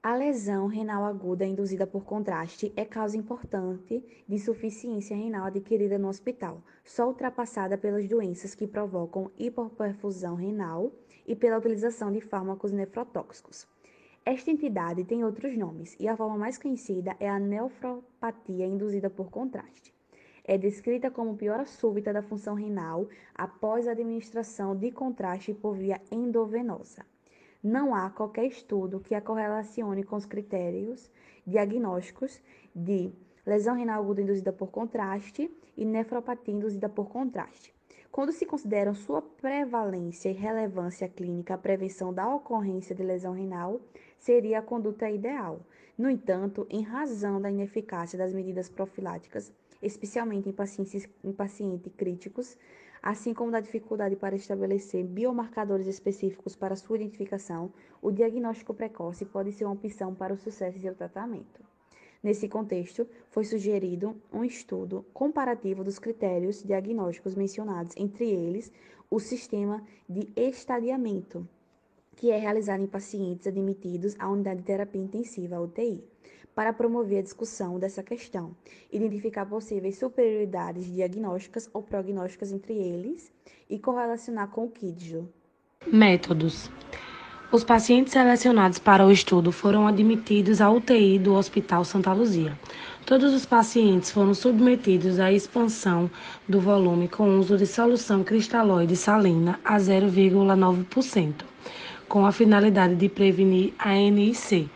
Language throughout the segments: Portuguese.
A lesão renal aguda induzida por contraste é causa importante de insuficiência renal adquirida no hospital, só ultrapassada pelas doenças que provocam hipoperfusão renal e pela utilização de fármacos nefrotóxicos. Esta entidade tem outros nomes e a forma mais conhecida é a nefropatia induzida por contraste. É descrita como piora súbita da função renal após a administração de contraste por via endovenosa. Não há qualquer estudo que a correlacione com os critérios diagnósticos de lesão renal aguda induzida por contraste e nefropatia induzida por contraste. Quando se consideram sua prevalência e relevância clínica, a prevenção da ocorrência de lesão renal seria a conduta ideal. No entanto, em razão da ineficácia das medidas profiláticas, especialmente em pacientes críticos, assim como da dificuldade para estabelecer biomarcadores específicos para sua identificação, o diagnóstico precoce pode ser uma opção para o sucesso do tratamento. Nesse contexto, foi sugerido um estudo comparativo dos critérios diagnósticos mencionados, entre eles o sistema de estadiamento, que é realizado em pacientes admitidos à unidade de terapia intensiva, UTI, para promover a discussão dessa questão, identificar possíveis superioridades diagnósticas ou prognósticas entre eles e correlacionar com o KIDSO. Métodos. Os pacientes selecionados para o estudo foram admitidos à UTI do Hospital Santa Luzia. Todos os pacientes foram submetidos à expansão do volume com uso de solução cristalóide salina a 0,9%, com a finalidade de prevenir a NIC,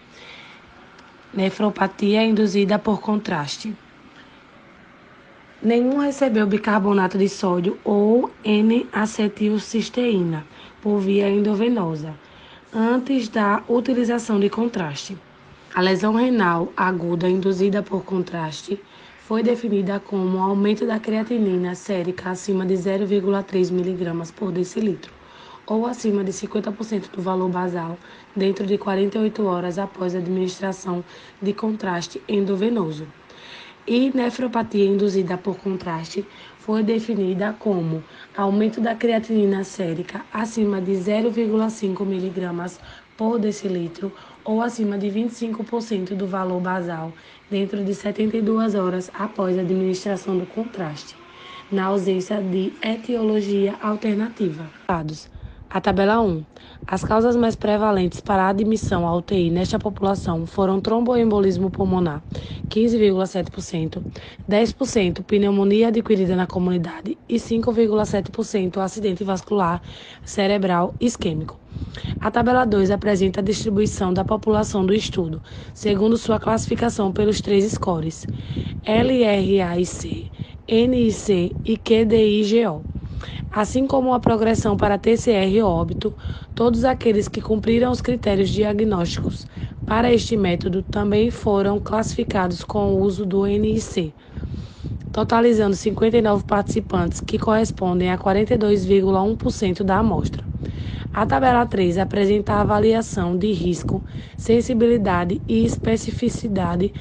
nefropatia induzida por contraste. Nenhum recebeu bicarbonato de sódio ou N-acetilcisteína por via endovenosa antes da utilização de contraste. A lesão renal aguda induzida por contraste foi definida como aumento da creatinina sérica acima de 0,3 mg por decilitro ou acima de 50% do valor basal dentro de 48 horas após a administração de contraste endovenoso. E nefropatia induzida por contraste foi definida como aumento da creatinina sérica acima de 0,5 mg por decilitro ou acima de 25% do valor basal dentro de 72 horas após a administração do contraste, na ausência de etiologia alternativa. A tabela 1. As causas mais prevalentes para a admissão à UTI nesta população foram tromboembolismo pulmonar, 15,7%, 10% pneumonia adquirida na comunidade e 5,7% acidente vascular cerebral isquêmico. A tabela 2 apresenta a distribuição da população do estudo, segundo sua classificação pelos 3 scores, LRAIC, NIC e QDIGO. Assim como a progressão para TCR óbito, todos aqueles que cumpriram os critérios diagnósticos para este método também foram classificados com o uso do NIC, totalizando 59 participantes, que correspondem a 42,1% da amostra. A tabela 3 apresenta a avaliação de risco, sensibilidade e especificidade,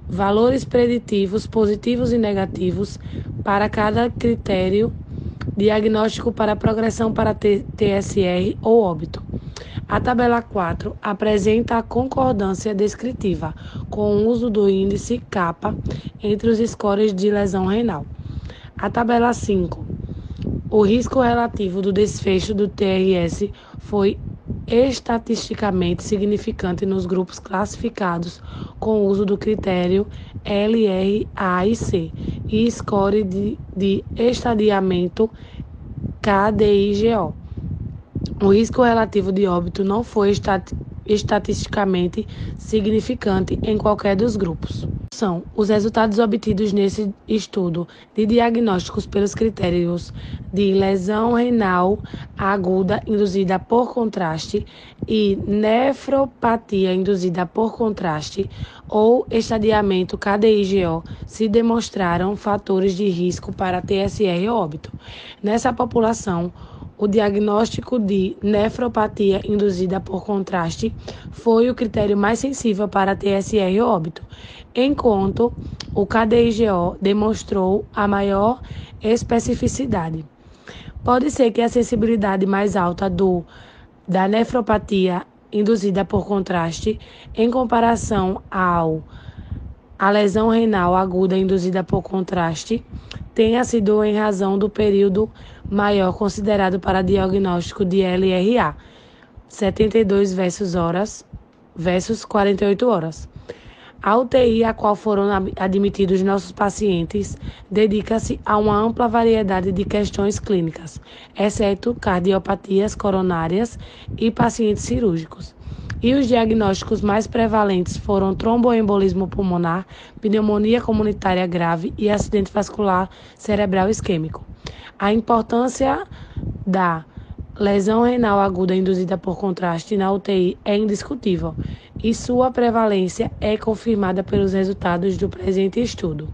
valores preditivos positivos e negativos para cada critério diagnóstico para progressão para TSR ou óbito. A tabela 4 apresenta a concordância descritiva com o uso do índice kappa entre os scores de lesão renal. A tabela 5. O risco relativo do desfecho do TRS foi estatisticamente significante nos grupos classificados com o uso do critério LRAIC e score de estadiamento KDIGO. O risco relativo de óbito não foi estatisticamente significante em qualquer dos grupos. São os resultados obtidos nesse estudo de diagnósticos pelos critérios de lesão renal aguda induzida por contraste e nefropatia induzida por contraste ou estadiamento KDIGO se demonstraram fatores de risco para TSR óbito. Nessa população, o diagnóstico de nefropatia induzida por contraste foi o critério mais sensível para TSR óbito, enquanto o KDIGO demonstrou a maior especificidade. Pode ser que a sensibilidade mais alta da nefropatia induzida por contraste em comparação a lesão renal aguda induzida por contraste tenha sido em razão do período maior considerado para diagnóstico de LRA, 72 versus 48 horas. A UTI a qual foram admitidos nossos pacientes dedica-se a uma ampla variedade de questões clínicas, exceto cardiopatias coronárias e pacientes cirúrgicos. E os diagnósticos mais prevalentes foram tromboembolismo pulmonar, pneumonia comunitária grave e acidente vascular cerebral isquêmico. A importância da lesão renal aguda induzida por contraste na UTI é indiscutível e sua prevalência é confirmada pelos resultados do presente estudo.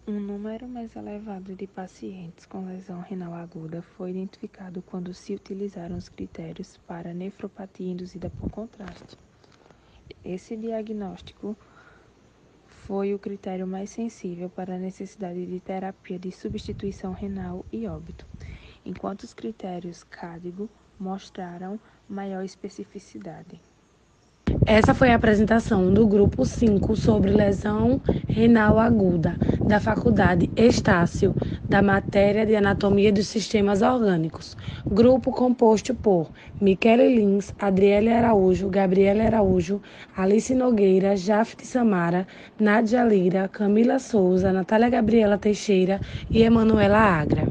Um número mais elevado de pacientes com lesão renal aguda foi identificado quando se utilizaram os critérios para nefropatia induzida por contraste. Esse diagnóstico foi o critério mais sensível para a necessidade de terapia de substituição renal e óbito, enquanto os critérios CADIGO mostraram maior especificidade. Essa foi a apresentação do grupo 5 sobre lesão renal aguda, da Faculdade Estácio, da matéria de Anatomia dos Sistemas Orgânicos. Grupo composto por Michele Lins, Adriele Araújo, Gabriela Araújo, Alice Nogueira, Jafte Samara, Nádia Lira, Camila Souza, Natália Gabriela Teixeira e Emanuela Agra.